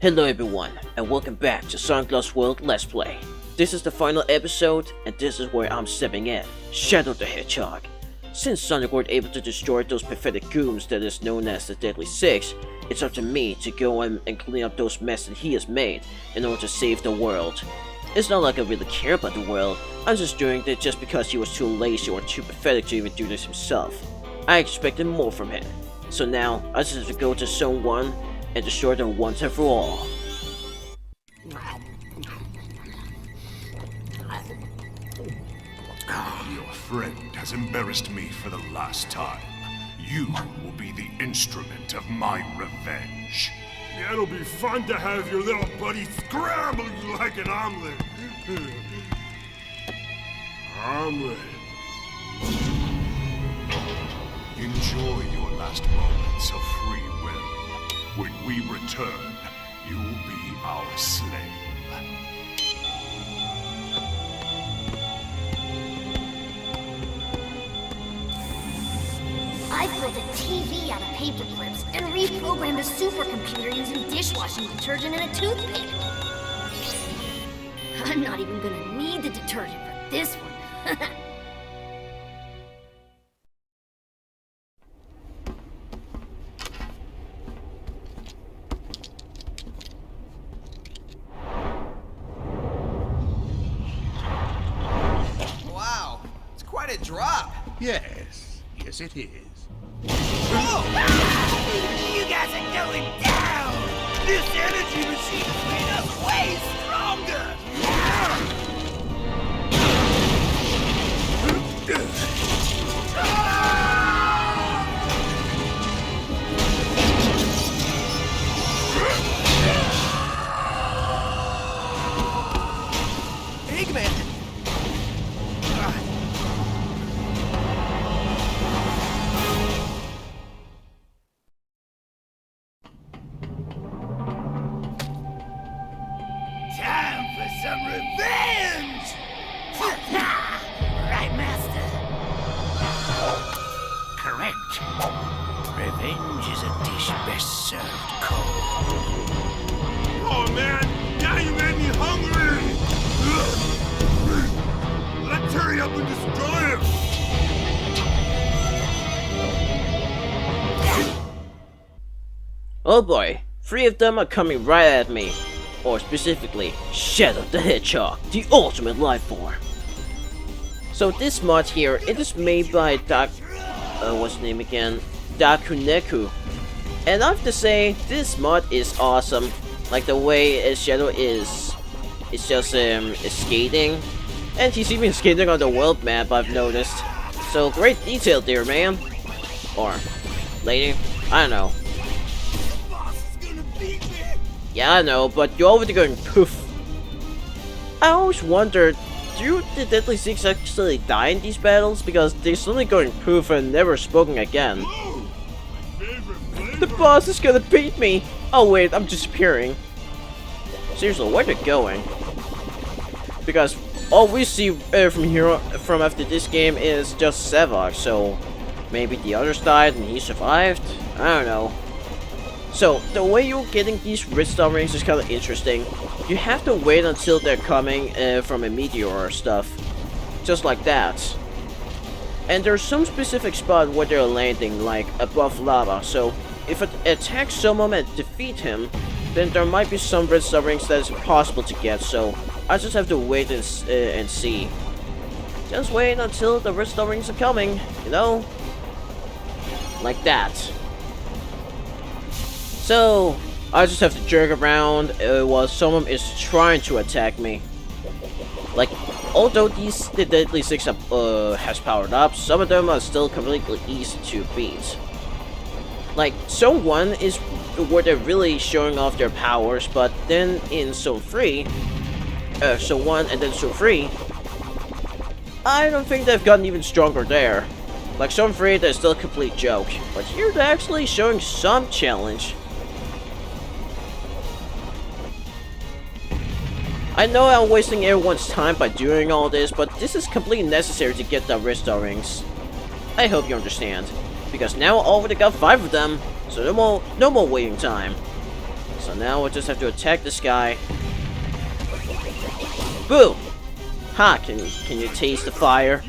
Hello everyone, and welcome back to Sonic Lost World Let's Play. This is the final episode, and this is where I'm stepping in, Shadow the Hedgehog. Since Sonic weren't able to destroy those pathetic goons that is known as the Deadly Six, it's up to me to go in and clean up those messes that he has made in order to save the world. It's not like I really care about the world, I'm just doing it just because he was too lazy or too pathetic to even do this himself. I expected more from him, so now I just have to go to Zone 1 and destroy them once and for all. Your friend has embarrassed me for the last time. You will be the instrument of my revenge. It'll be fun to have your little buddy scramble you like an omelet. Omelet. Enjoy your last moments of free will. When we return, you'll be our slave. I built a TV out of paper clips and reprogrammed a supercomputer using dishwashing detergent and a toothpick. I'm not even gonna need the detergent for this one. Wow, it's quite a drop. Yes, it is. Whoa! You guys are going down! This energy machine made us way stronger! Eggman! Time for some revenge! Right, Master? Correct. Revenge is a dish best served cold. Oh man, now you made me hungry! Let's hurry up and destroy him! Oh boy, 3 of them are coming right at me. Or specifically, Shadow the Hedgehog, the ultimate life form. So this mod here, it is made by what's his name again? Dakuneku. And I have to say, this mod is awesome. Like the way Shadow is just is skating. And he's even skating on the world map, I've noticed. So great detail there, man. Or lady, I don't know. Yeah, I know, but you're already going poof. I always wondered, do the Deadly Six actually die in these battles? Because they're suddenly going poof and never spoken again. The boss is gonna beat me! Oh wait, I'm disappearing. Seriously, where they're going? Because all we see from after this game is just Sevok, so maybe the others died and he survived? I don't know. So, the way you're getting these redstone rings is kind of interesting. You have to wait until they're coming from a meteor or stuff. Just like that. And there's some specific spot where they're landing, like above lava. So, if it attacks someone and defeat him, then there might be some redstone rings that is impossible to get. So, I just have to wait and see. Just wait until the redstone rings are coming, you know? Like that. So, I just have to jerk around while someone is trying to attack me. Like, although the Deadly Six has powered up, some of them are still completely easy to beat. Like, Zone 1 is where they're really showing off their powers, but then in Zone 3, Zone 1 and then Zone 3, I don't think they've gotten even stronger there. Like, Zone 3, they're still a complete joke, but here they're actually showing some challenge. I know I'm wasting everyone's time by doing all this, but this is completely necessary to get the redstone rings. I hope you understand, because now I already got 5 of them, so no more waiting time. So now we'll just have to attack this guy. Boom! Ha! Can you taste the fire?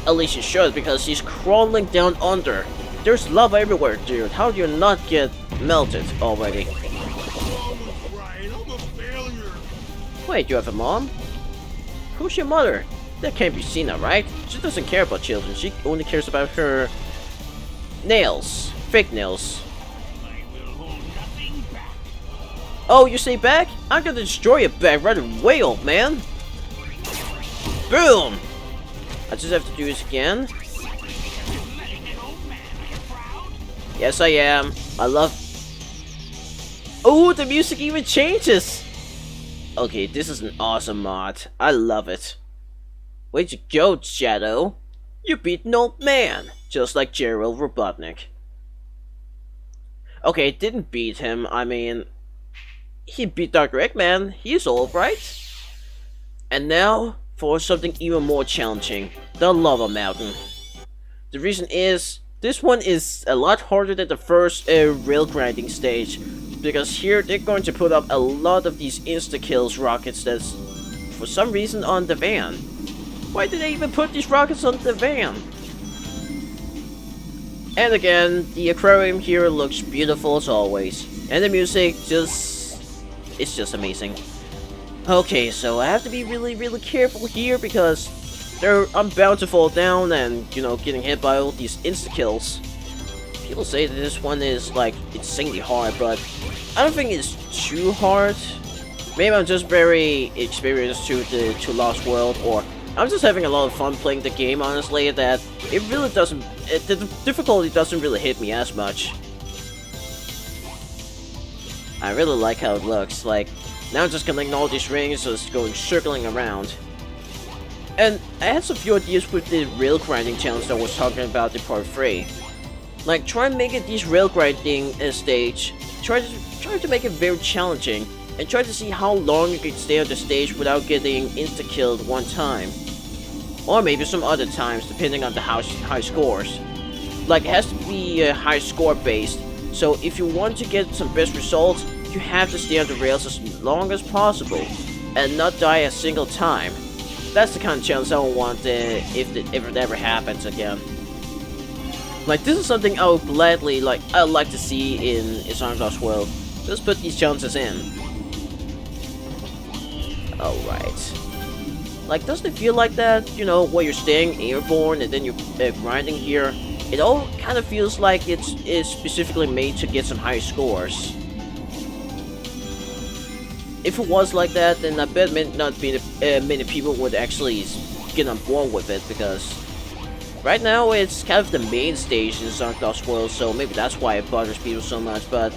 At least you should, because he's crawling down under. There's lava everywhere, dude. How do you not get melted already? Right, I'm a failure. Wait, you have a mom? Who's your mother? That can't be Cena, right? She doesn't care about children. She only cares about her nails. Fake nails. Oh, you say back? I'm gonna destroy your back right away, old man. Boom! I just have to do this again. Yes, I am. I love... Oh, the music even changes! Okay, this is an awesome mod. I love it. Where'd you go, Shadow? You beat an old man, just like Gerald Robotnik. Okay, didn't beat him. I mean, he beat Dr. Eggman. He's alright. And now, for something even more challenging. The Lava Mountain. The reason is, this one is a lot harder than the first rail grinding stage. Because here, they're going to put up a lot of these insta-kills rockets that's, for some reason, on the van. Why did they even put these rockets on the van? And again, the aquarium here looks beautiful as always. And the music it's just amazing. Okay, so I have to be really careful here because I'm bound to fall down and, you know, getting hit by all these insta-kills. People say that this one is, like, insanely hard, but I don't think it's too hard. Maybe I'm just very experienced to Lost World, or I'm just having a lot of fun playing the game, honestly, that it really doesn't... the difficulty doesn't really hit me as much. I really like how it looks. Like, now I'm just collecting all these rings, so it's going circling around. And I had some few ideas with the rail grinding challenge that I was talking about in part 3. Like, try and make it these rail grinding stage. Try to make it very challenging, and try to see how long you can stay on the stage without getting insta-killed one time. Or maybe some other times, depending on the high scores. Like, it has to be high score based, so if you want to get some best results, you have to stay on the rails as long as possible, and not die a single time. That's the kind of challenge I would want if it ever happens again. Like, this is something I would gladly, I'd like to see in Sonic Lost World. Just put these challenges in. Alright. Like, doesn't it feel like that, you know, where you're staying airborne and then you're grinding here? It all kind of feels like it's specifically made to get some high scores. If it was like that, then I bet not many people would actually get on board with it, because right now it's kind of the main stage in Sonic Lost World, so maybe that's why it bothers people so much, but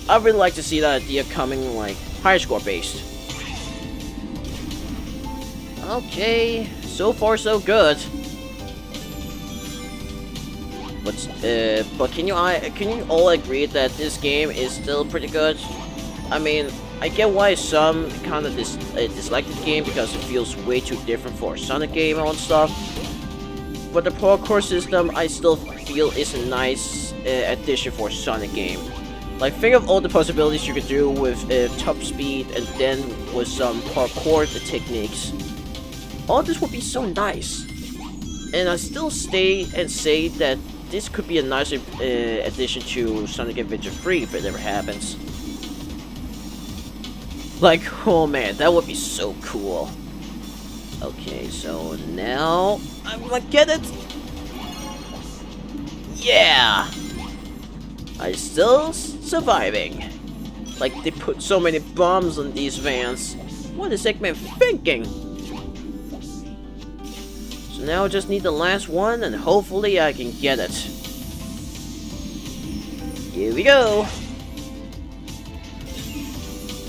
I'd really like to see that idea coming, like, high score based. Okay, so far so good. But can you all agree that this game is still pretty good? I mean, I get why some kind of dislike the game because it feels way too different for a Sonic game and stuff. But the parkour system I still feel is a nice addition for a Sonic game. Like, think of all the possibilities you could do with top speed and then with some parkour techniques. All this would be so nice. And I still stay and say that this could be a nice addition to Sonic Adventure 3 if it ever happens. Like, oh man, that would be so cool. Okay, so now I'm gonna get it. Yeah! I'm still surviving. Like, they put so many bombs on these vans. What is Eggman thinking? So now I just need the last one, and hopefully I can get it. Here we go.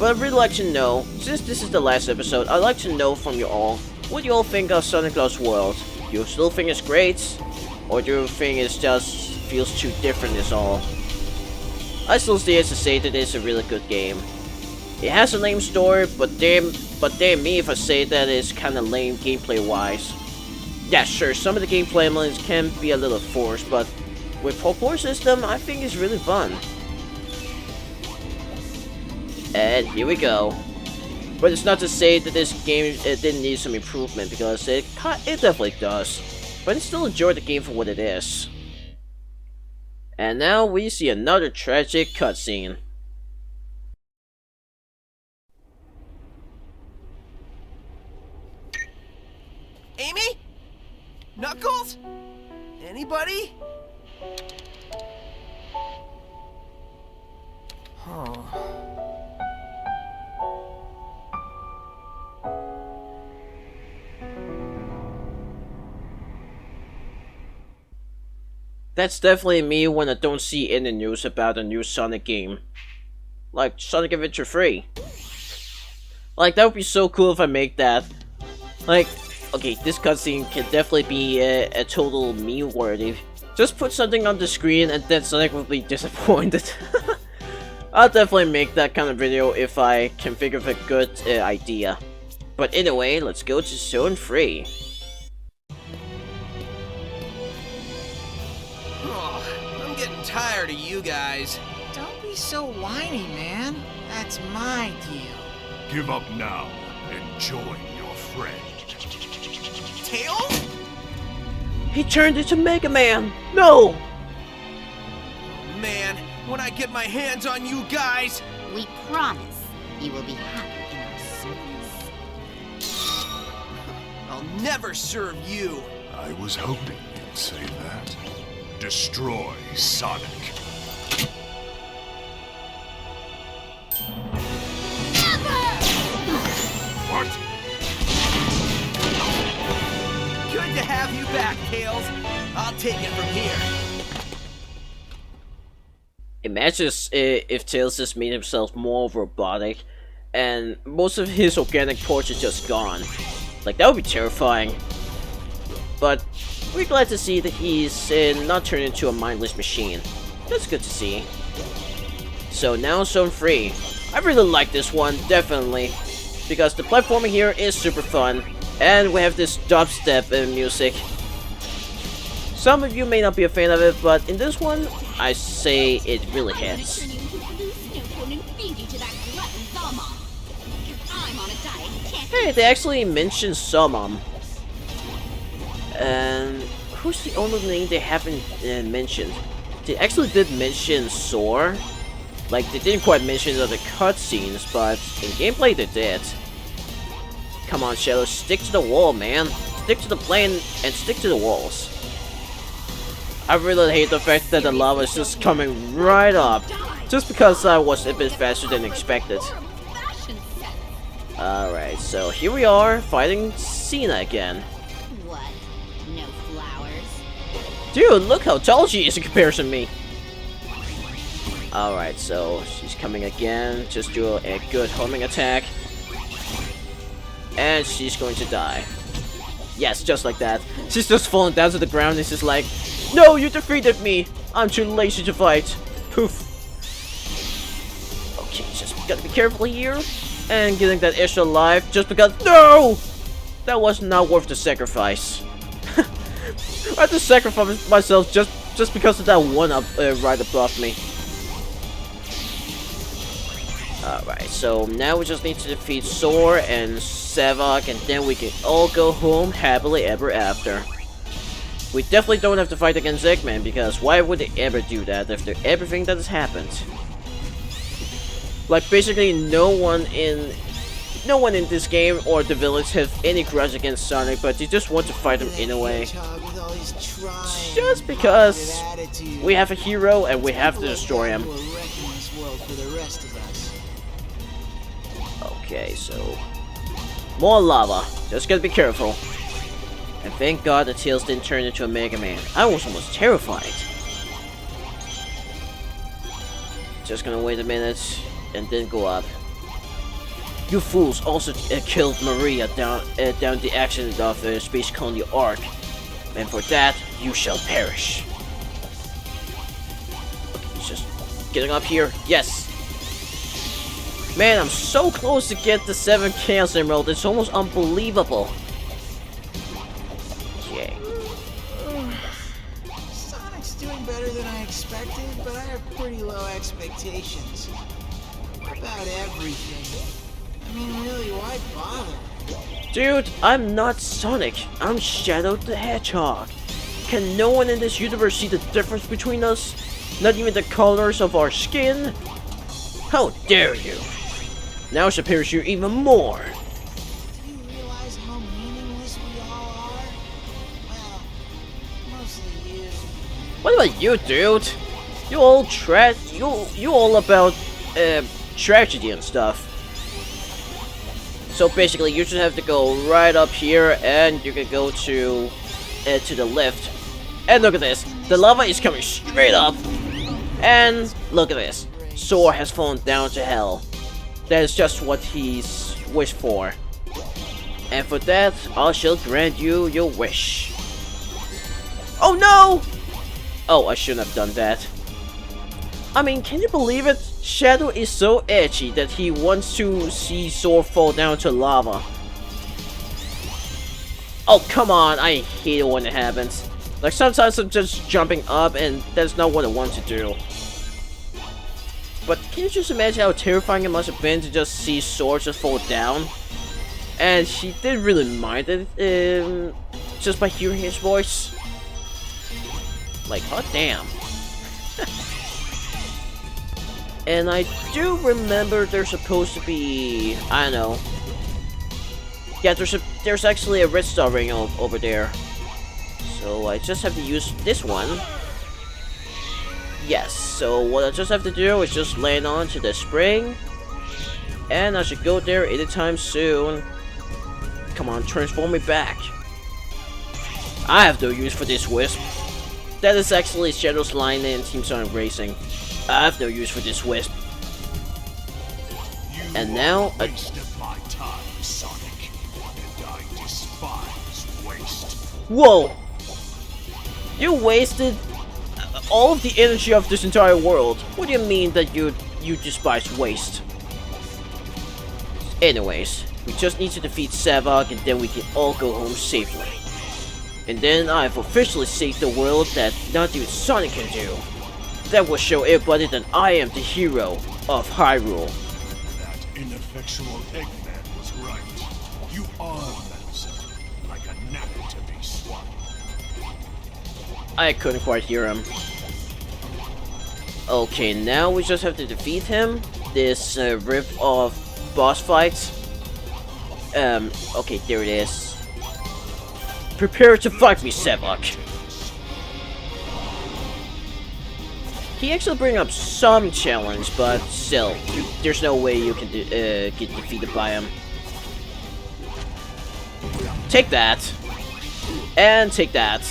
But I'd really like to know, since this is the last episode, I'd like to know from you all, what do you all think of Sonic Lost World? Do you still think it's great? Or do you think it just feels too different is all? I still dare to say that it's a really good game. It has a lame story, but damn me if I say that it's kinda lame gameplay wise. Yeah, sure, some of the gameplay elements can be a little forced, but with parkour system, I think it's really fun. And here we go. But it's not to say that this game didn't need some improvement, because it definitely does. But I still enjoy the game for what it is. And now we see another tragic cutscene. Amy? Knuckles? Anybody? Oh. That's definitely me when I don't see any news about a new Sonic game. Like Sonic Adventure 3. Like, that would be so cool if I make that. Like, okay, this cutscene can definitely be a total meme worthy. Just put something on the screen and then Sonic will be disappointed. I'll definitely make that kind of video if I can think of a good idea. But anyway, let's go to Zone 3. Oh, I'm getting tired of you guys. Don't be so whiny, man. That's my deal. Give up now and join your friend. Tails? He turned into Mega Man! No! Man, when I get my hands on you guys! We promise you will be happy in our service. I'll never serve you. I was hoping you'd say that. Destroy Sonic. What? Good to have you back, Tails. I'll take it from here. Imagine if Tails just made himself more robotic and most of his organic parts are just gone. Like, that would be terrifying. But we're glad to see that he's not turned into a mindless machine. That's good to see. So now Zone 3. I really like this one, definitely. Because the platforming here is super fun. And we have this dubstep music. Some of you may not be a fan of it, but in this one, I say it really hits. Hey, they actually mentioned Summon. And who's the only name they haven't mentioned? They actually did mention Soar. Like, they didn't quite mention it in the cutscenes, but in gameplay they did. Come on, Shadow, stick to the wall, man. Stick to the plane and stick to the walls. I really hate the fact that the lava is just coming right up. Just because I was a bit faster than expected. Alright, so here we are, fighting Cena again. What? No flowers? Dude, look how tall she is in comparison to me. Alright, so she's coming again. Just do a good homing attack. And she's going to die. Yes, just like that. She's just falling down to the ground and she's like, no, you defeated me! I'm too lazy to fight. Poof. Okay, just gotta be careful here. And getting that extra life just because— no! That was not worth the sacrifice. I had to sacrifice myself just because of that one up right above me. Alright, so now we just need to defeat Soar and Savok, and then we can all go home happily ever after. We definitely don't have to fight against Eggman, because why would they ever do that after everything that has happened? Like, basically no one in this game or the village have any grudge against Sonic, but they just want to fight him anyway. Just because we have a hero and we have to destroy him. Okay, so more lava. Just gotta be careful. And thank God that Tails didn't turn into a Mega Man. I was almost terrified. Just gonna wait a minute and then go up. You fools also killed Maria down the accident of Space Colony Ark, and for that you shall perish. Okay, just getting up here. Yes. Man, I'm so close to get the 7 Chaos Emerald. It's almost unbelievable. Okay. Sonic's doing better than I expected, but I have pretty low expectations. About out everything. I mean, really, why bother? Dude, I'm not Sonic. I'm Shadow the Hedgehog. Can no one in this universe see the difference between us? Not even the colors of our skin? How dare you! Now it appears you even more. Do you realize how meaningless we all are? Well, mostly you. What about you, dude? You all you all about tragedy and stuff. So basically, you just have to go right up here, and you can go to the lift. And look at this, the lava is coming straight up. And look at this, Sora has fallen down to hell. That is just what he's wished for. And for that, I shall grant you your wish. Oh no! Oh, I shouldn't have done that. I mean, can you believe it? Shadow is so edgy that he wants to see Sora fall down to lava. Oh, come on, I hate it when it happens. Like, sometimes I'm just jumping up and that's not what I want to do. But can you just imagine how terrifying it must have been to just see Sora just fall down? And she didn't really mind it, just by hearing his voice. Like, hot damn. And I do remember there's supposed to be, I don't know. Yeah, there's actually a red star ring over there. So I just have to use this one. Yes, so what I just have to do is just land onto the spring. And I should go there anytime soon. Come on, transform me back. I have no use for this wisp. That is actually Shadow's line in Team Sonic Racing. I have no use for this wisp. And now I wasted my time, Sonic, and I despise waste. Whoa! You wasted all of the energy of this entire world. What do you mean that you despise waste? Anyways, we just need to defeat Savok and then we can all go home safely. And then I've officially saved the world that not even Sonic can do. That will show everybody that I am the hero of Hyrule. That ineffectual Eggman was right. You are menacing, like a gnat to be swallowed. I couldn't quite hear him. Okay, now we just have to defeat him. This rip of boss fight. Okay, there it is. Prepare to fight me, Savok. He actually bring up some challenge, but still, there's no way you can get defeated by him. Take that. And take that.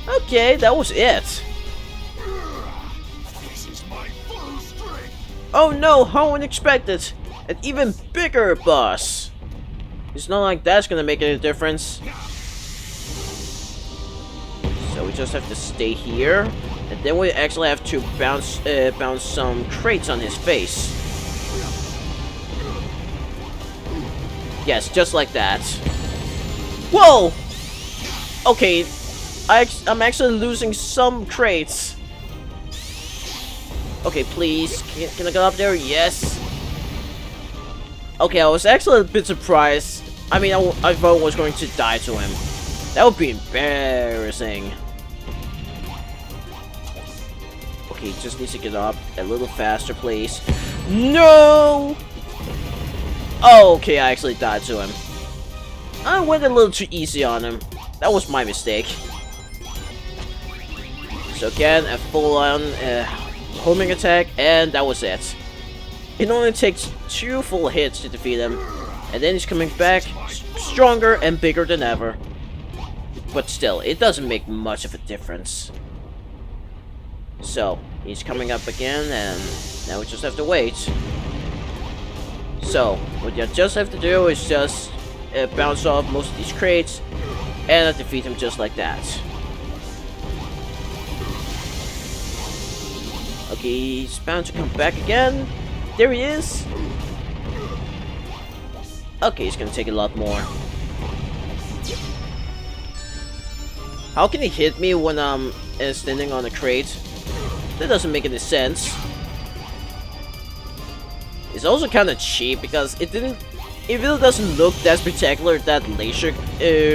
Okay, that was it. This is my full strength. Oh no, how unexpected! An even bigger boss! It's not like that's gonna make any difference. So we just have to stay here. And then we actually have to bounce some crates on his face. Yes, just like that. Whoa! Okay, I'm actually losing some crates. Okay, please, can I go up there? Yes. Okay, I was actually a bit surprised. I mean, I thought I was going to die to him. That would be embarrassing. Okay, just needs to get up a little faster, please. No! Oh, okay, I actually died to him. I went a little too easy on him. That was my mistake. So again, a full-on homing attack, and that was it. It only takes 2 full hits to defeat him, and then he's coming back stronger and bigger than ever. But still, it doesn't make much of a difference. So, he's coming up again, and now we just have to wait. So, what you just have to do is just bounce off most of these crates, and I defeat him just like that. Okay, he's bound to come back again. There he is. Okay, he's gonna take a lot more. How can he hit me when I'm standing on a crate? That doesn't make any sense. It's also kind of cheap because it really doesn't look that spectacular, that laser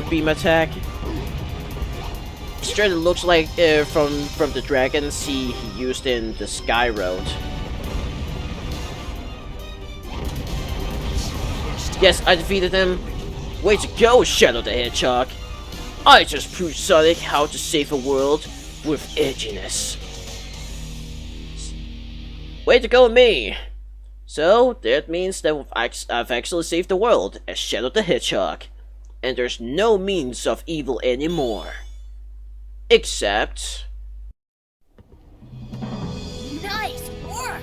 beam attack. Instead, it looks like from the dragons he used in the Sky Road. Yes, I defeated him. Way to go, Shadow the Hedgehog. I just proved Sonic how to save a world with edginess. Way to go, me. So, that means that I've actually saved the world as Shadow the Hedgehog. And there's no means of evil anymore. Except... Nice work!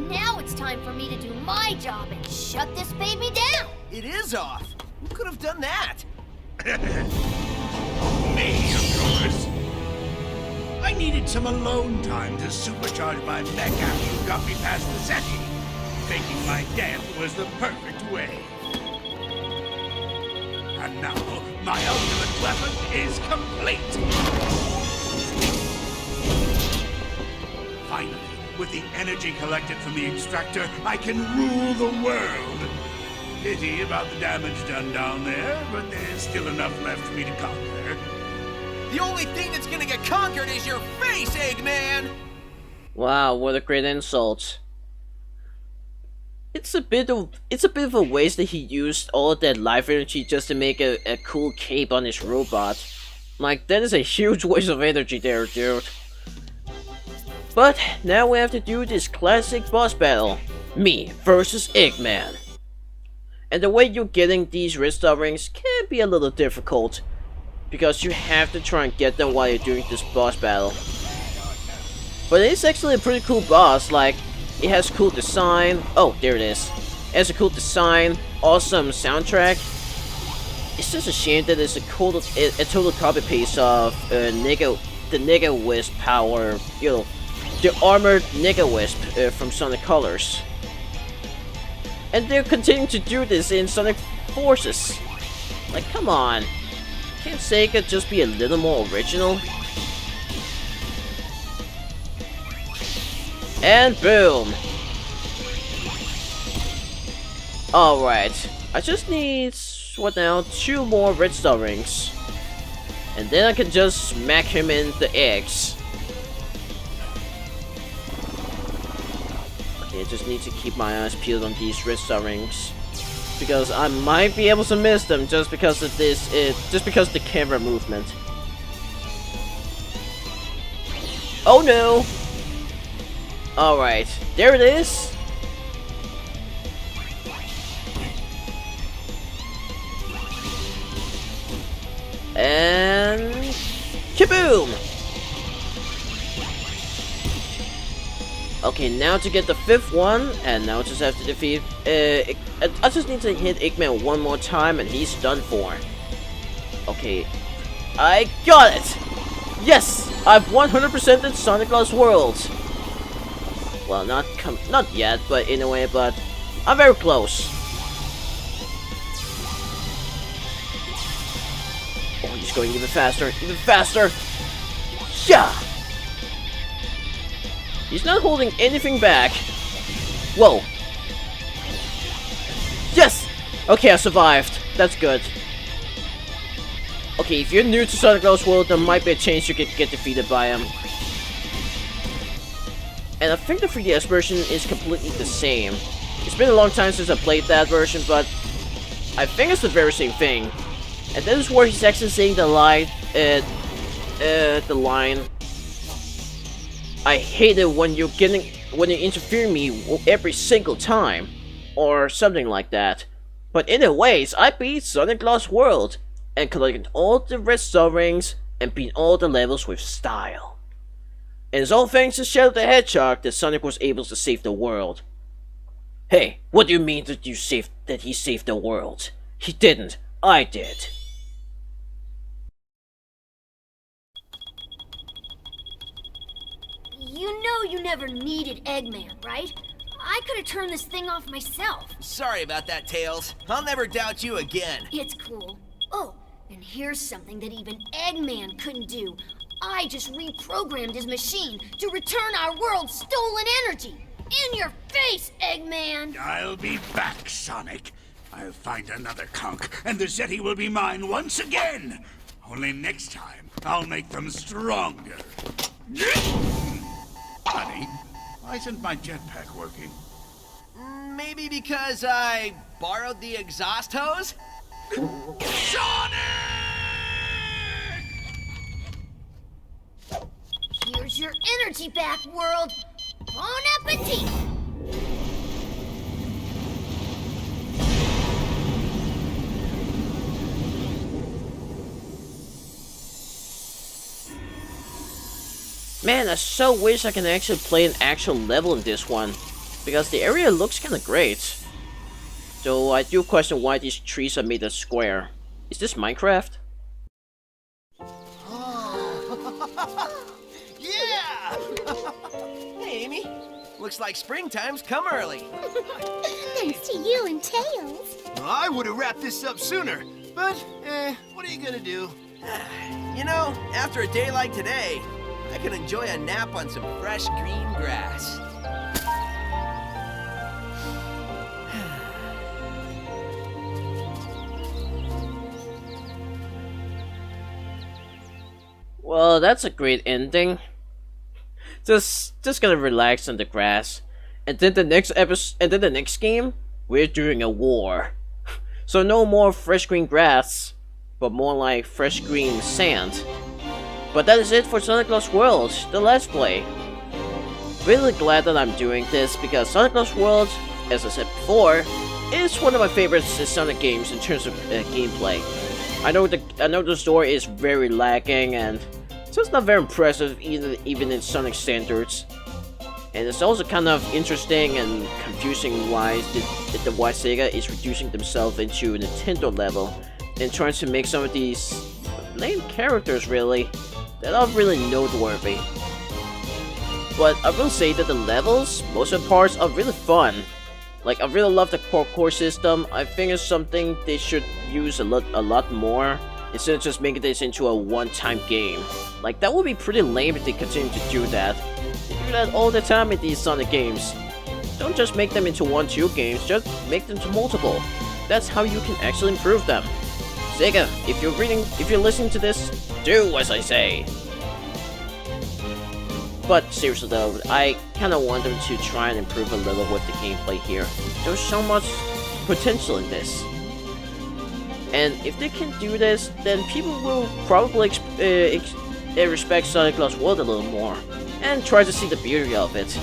Now it's time for me to do my job and shut this baby down! It is off. Who could have done that? Me, of course. I needed some alone time to supercharge my mech after you got me past the SETI. Faking my death was the perfect way. And now, my ultimate weapon is complete! Finally, with the energy collected from the extractor, I can rule the world! Pity about the damage done down there, but there's still enough left for me to conquer. The only thing that's gonna get conquered is your face, Eggman! Wow, what a great insult. It's a bit of a waste that he used all of that life energy just to make a cool cape on his robot. Like, that is a huge waste of energy there, dude. But now we have to do this classic boss battle. Me versus Eggman. And the way you're getting these red star rings can be a little difficult, because you have to try and get them while you're doing this boss battle. But it's actually a pretty cool boss. Like, it has cool design. Oh, there it is. It has a cool design, awesome soundtrack. It's just a shame that it's a total copy paste of the Nega Wisp power, you know, the armored Nega Wisp from Sonic Colors. And they're continuing to do this in Sonic Forces. Like, come on. Can't Sega just be a little more original? And boom! Alright, I just need, what now, 2 more red star rings. And then I can just smack him in the eggs. Okay, I just need to keep my eyes peeled on these red star rings, because I might be able to miss them just because of this, just because of the camera movement. Oh no! Alright, there it is. And kaboom! Okay, now to get the 5th one, and now I just have to defeat, I just need to hit Eggman one more time and he's done for. Okay, I got it! Yes! I've 100%ed Sonic Lost World! Well, not yet, but in a way, but I'm very close. Oh, he's going even faster, even faster! Yeah! He's not holding anything back. Whoa. Yes! Okay, I survived. That's good. Okay, if you're new to Sonic Lost World, there might be a chance you could get defeated by him. And I think the 3DS version is completely the same. It's been a long time since I played that version, but I think it's the very same thing. And this is where he's actually saying the line, I hate it when you interfere me every single time, or something like that. But anyways, I beat Sonic Lost World, and collected all the red star rings, and beat all the levels with style. And it's all thanks to Shadow the Hedgehog that Sonic was able to save the world. Hey, what do you mean that he saved the world? He didn't. I did. You know you never needed Eggman, right? I could have turned this thing off myself. Sorry about that, Tails. I'll never doubt you again. It's cool. Oh, and here's something that even Eggman couldn't do. I just reprogrammed his machine to return our world's stolen energy. In your face, Eggman! I'll be back, Sonic. I'll find another conch, and the Zeti will be mine once again. Only next time, I'll make them stronger. Honey, why isn't my jetpack working? Maybe because I borrowed the exhaust hose? Sonic! Here's your energy back, world! Bon appetit! Man, I so wish I can actually play an actual level in this one, because the area looks kinda great. Though I do question why these trees are made of square. Is this Minecraft? Yeah! Hey, Amy. Looks like springtime's come early. Thanks to you and Tails. Well, I would have wrapped this up sooner, but, what are you gonna do? You know, after a day like today, I can enjoy a nap on some fresh green grass. Well, that's a great ending. Just gonna relax on the grass, and then the next episode, and then the next game, we're doing a war. So no more fresh green grass, but more like fresh green sand. But that is it for Sonic Lost World, the Let's Play. Really glad that I'm doing this because Sonic Lost World, as I said before, is one of my favorite Sonic games in terms of gameplay. I know the story is very lacking and just not very impressive even in Sonic standards. And it's also kind of interesting and confusing why why Sega is reducing themselves into a Nintendo level and trying to make some of these lame characters really that are really noteworthy. But I will say that the levels, most of the parts, are really fun. Like, I really love the parkour system. I think it's something they should use a lot more, instead of just making this into a one-time game. Like, that would be pretty lame if they continue to do that. They do that all the time in these Sonic games. Don't just make them into 1-2 games, just make them to multiple. That's how you can actually improve them. Sega, if you're listening to this, do as I say. But seriously though, I kinda want them to try and improve a little with the gameplay here. There's so much potential in this. And if they can do this, then people will probably respect Sonic Lost World a little more, and try to see the beauty of it.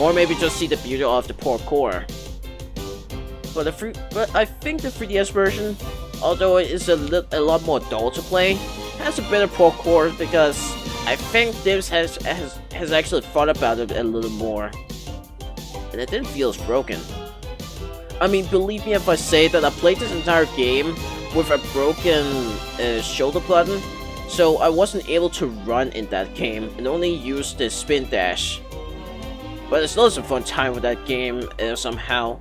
Or maybe just see the beauty of the parkour. But I think the 3DS version, although it is a lot more dull to play, has a better parkour because I think Dims has actually thought about it a little more. And it didn't feel as broken. I mean, believe me if I say that I played this entire game with a broken shoulder button, so I wasn't able to run in that game and only used the spin dash. But it's still a fun time with that game somehow.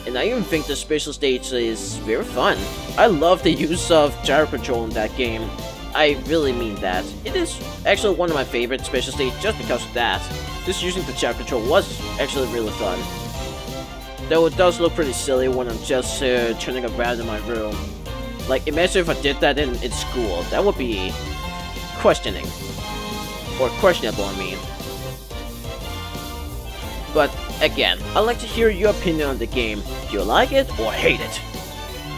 And I even think the special stage is very fun. I love the use of gyro control in that game. I really mean that. It is actually one of my favorite special stages just because of that. Just using the gyro control was actually really fun. Though it does look pretty silly when I'm just turning around in my room. Like, imagine if I did that in school. That would be questioning. Or questionable, I mean. But again, I'd like to hear your opinion on the game. Do you like it or hate it?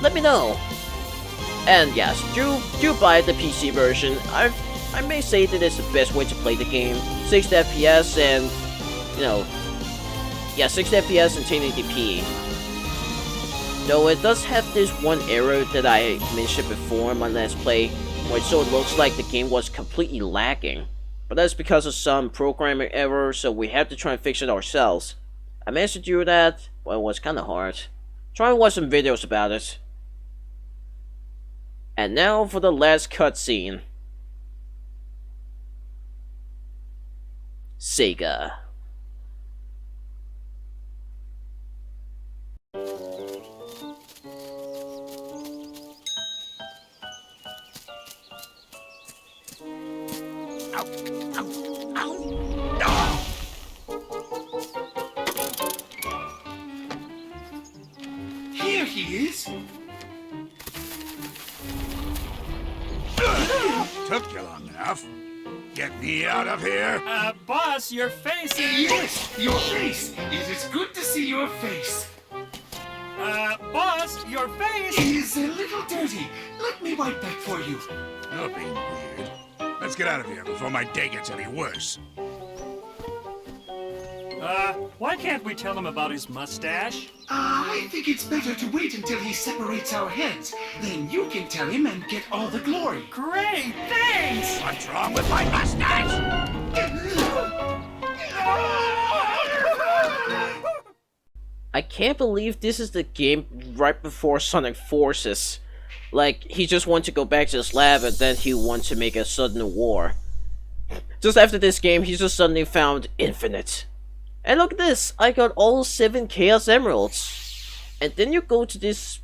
Let me know. And yes, do buy the PC version. I may say that it's the best way to play the game. 60 FPS and, you know, yeah, 60 FPS and 1080p. Though it does have this one error that I mentioned before in my last play, where it sort of looks like the game was completely lagging. But that's because of some programming error, so we have to try and fix it ourselves. I managed to do that, but it was kinda hard. Try and watch some videos about it. And now for the last cutscene. Sega. There he is. Took you long enough. Get me out of here. Boss, your face is... Yes, your face. It is good to see your face. Boss, your face... It is a little dirty. Let me wipe that for you. You're being weird. Let's get out of here before my day gets any worse. Why can't we tell him about his mustache? I think it's better to wait until he separates our heads. Then you can tell him and get all the glory. Great, thanks! What's wrong with my mustache? I can't believe this is the game right before Sonic Forces. Like, he just wants to go back to his lab and then he wants to make a sudden war. Just after this game, he just suddenly found Infinite. And look at this, I got all 7 Chaos Emeralds. And then you go to this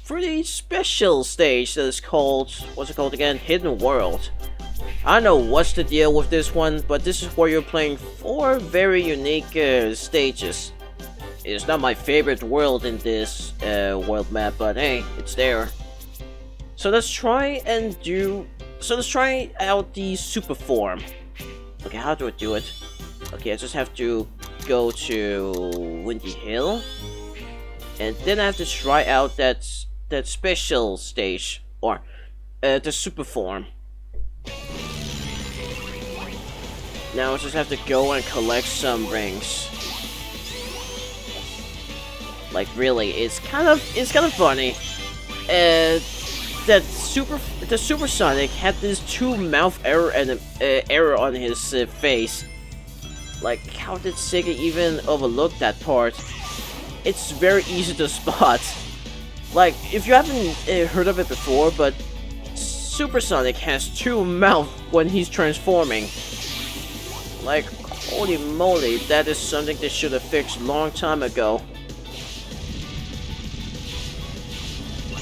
pretty special stage that is called, what's it called again? Hidden World. I don't know what's the deal with this one, but this is where you're playing 4 very unique stages. It's not my favorite world in this world map, but hey, it's there. So let's try out the super form. Okay, how do I do it? Okay, I just have to go to Windy Hill, and then I have to try out that special stage, or the super form. Now I just have to go and collect some rings. Like really, it's kind of funny. The Super Sonic had this 2 mouth error and error on his face. Like, how did Sega even overlook that part? It's very easy to spot. Like, if you haven't heard of it before, but Super Sonic has 2 mouths when he's transforming. Like, holy moly, that is something they should have fixed a long time ago.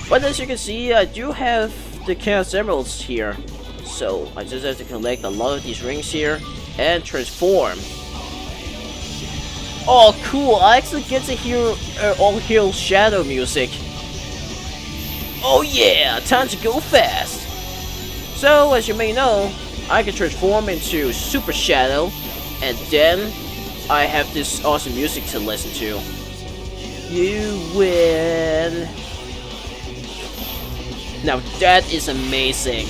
But as you can see, I do have the Chaos Emeralds here. So, I just have to collect a lot of these rings here and transform. Oh, cool! I actually get to hear All Hail Shadow music. Oh yeah! Time to go fast! So, as you may know, I can transform into Super Shadow, and then I have this awesome music to listen to. You win! Now that is amazing!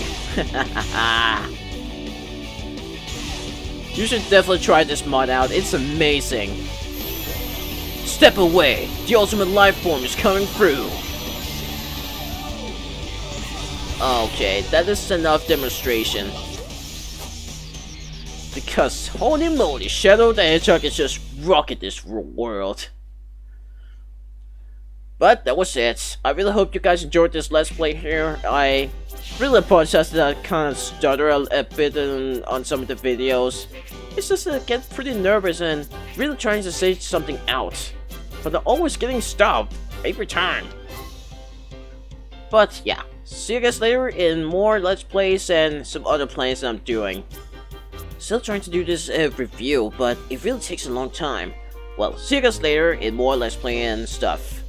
You should definitely try this mod out, it's amazing! Step away! The ultimate life form is coming through! Okay, that is enough demonstration. Because holy moly, Shadow the Hedgehog is just rocking this world. But that was it. I really hope you guys enjoyed this Let's Play here. I really apologize that I kind of stutter a bit on some of the videos. It's just that I get pretty nervous and really trying to say something out. But I'm always getting stopped every time. But yeah, see you guys later in more Let's Plays and some other plays that I'm doing. Still trying to do this review, but it really takes a long time. Well, see you guys later in more Let's Play and stuff.